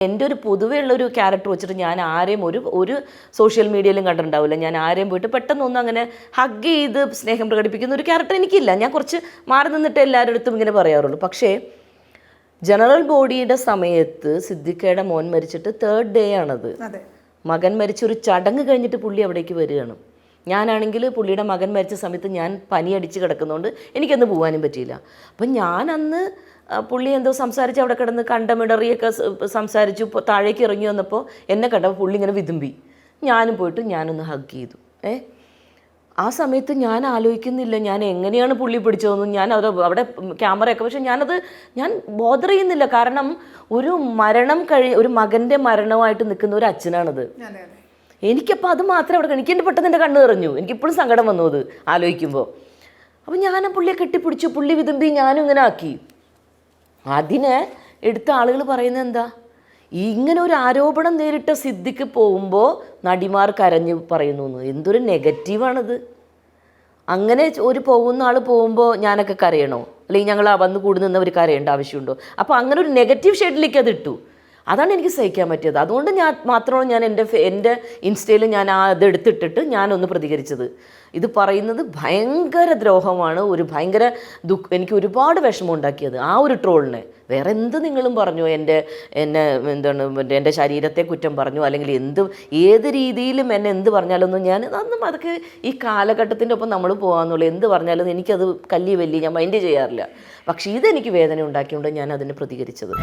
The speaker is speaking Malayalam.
എൻ്റെ ഒരു പൊതുവേ ഉള്ളൊരു ക്യാരക്ടർ വെച്ചിട്ട് ഞാൻ ആരെയും ഒരു സോഷ്യൽ മീഡിയയിലും കണ്ടിട്ടുണ്ടാവില്ല. ഞാൻ ആരെയും പോയിട്ട് പെട്ടെന്നൊന്നും അങ്ങനെ ഹഗ് ചെയ്ത് സ്നേഹം പ്രകടിപ്പിക്കുന്ന ഒരു ക്യാരക്ടർ എനിക്കില്ല. ഞാൻ കുറച്ച് മാറി നിന്നിട്ട് എല്ലാവരുടെ അടുത്തും ഇങ്ങനെ പറയാറുള്ളൂ. പക്ഷേ ജനറൽ ബോഡിയുടെ സമയത്ത് സിദ്ദിഖയുടെ മോൻ മരിച്ചിട്ട് 3rd ഡേ ആണത്. മകൻ മരിച്ച ഒരു ചടങ്ങ് കഴിഞ്ഞിട്ട് പുള്ളി അവിടേക്ക് വരികയാണ്. ഞാനാണെങ്കിൽ പുള്ളിയുടെ മകൻ മരിച്ച സമയത്ത് ഞാൻ പനി അടിച്ച് കിടക്കുന്നതുകൊണ്ട് എനിക്കന്ന് പോകാനും പറ്റിയില്ല. അപ്പം ഞാൻ അന്ന് പുള്ളി എന്തോ സംസാരിച്ച് അവിടെ കിടന്ന് കണ്ടമിടറിയൊക്കെ സംസാരിച്ചു. താഴേക്ക് ഇറങ്ങി വന്നപ്പോൾ എന്നെ കണ്ടപ്പോൾ പുള്ളി ഇങ്ങനെ വിതുമ്പി. ഞാനും പോയിട്ട് ഞാനൊന്ന് ഹഗ് ചെയ്തു. ആ സമയത്ത് ഞാൻ ആലോചിക്കുന്നില്ല ഞാൻ എങ്ങനെയാണ് പുള്ളി പിടിച്ചതെന്ന്. ഞാൻ അവിടെ ക്യാമറയൊക്കെ, പക്ഷെ ഞാൻ ബോധർ ചെയ്യുന്നില്ല. കാരണം ഒരു ഒരു മകൻ്റെ മരണമായിട്ട് നിൽക്കുന്ന ഒരു അച്ഛനാണത്. എനിക്കപ്പോൾ അത് മാത്രമേ അവിടെ എനിക്ക് പെട്ടെന്ന് എൻ്റെ കണ്ണ് നിറഞ്ഞു. എനിക്കിപ്പോഴും സങ്കടം വന്നു അത് ആലോചിക്കുമ്പോൾ. അപ്പം ഞാൻ പുള്ളിയെ കെട്ടിപ്പിടിച്ചു, പുള്ളി വിതുമ്പി, ഞാനും ഇങ്ങനെ ആക്കി. അതിനെ എടുത്ത ആളുകൾ പറയുന്നത് എന്താ, ഇങ്ങനെ ഒരു ആരോപണം നേരിട്ട സിദ്ദിഖ് പോകുമ്പോൾ നടിമാർ കരഞ്ഞ് പറയുന്നു എന്ന്. എന്തൊരു നെഗറ്റീവാണത്. അങ്ങനെ ഒരു പോകുന്ന ആൾ പോകുമ്പോൾ ഞാനൊക്കെ കരയണോ? അല്ലെങ്കിൽ ഞങ്ങൾ വന്ന് കൂടി നിന്നവർ കരയേണ്ട ആവശ്യമുണ്ടോ? അപ്പോൾ അങ്ങനെ ഒരു നെഗറ്റീവ് ഷെയ്ഡിലേക്ക് അത് ഇട്ടു. അതാണ് എനിക്ക് സഹിക്കാൻ പറ്റിയത്. അതുകൊണ്ട് മാത്രമാണ് ഞാൻ എൻ്റെ ഇൻസ്റ്റയിൽ ഞാൻ അത് എടുത്തിട്ടിട്ട് ഞാനൊന്ന് പ്രതികരിച്ചത്. ഇത് പറയുന്നത് ഭയങ്കര ദ്രോഹമാണ്, ഒരു ഭയങ്കര എനിക്ക് ഒരുപാട് വിഷമം ഉണ്ടാക്കിയത് ആ ഒരു ട്രോളിനെ. വേറെ എന്ത് നിങ്ങളും പറഞ്ഞു, എന്നെ എൻ്റെ ശരീരത്തെ കുറ്റം പറഞ്ഞു, അല്ലെങ്കിൽ ഏത് രീതിയിലും എന്നെ എന്ത് പറഞ്ഞാലൊന്നും അതൊക്കെ ഈ കാലഘട്ടത്തിൻ്റെ ഒപ്പം നമ്മൾ പോകാമെന്നുള്ളൂ. എന്ത് പറഞ്ഞാലും എനിക്കത് കല്ലി ഞാൻ മൈൻഡ് ചെയ്യാറില്ല. പക്ഷേ ഇതെനിക്ക് വേദന ഉണ്ടാക്കിയതുകൊണ്ട് ഞാൻ അതിന് പ്രതികരിച്ചത്.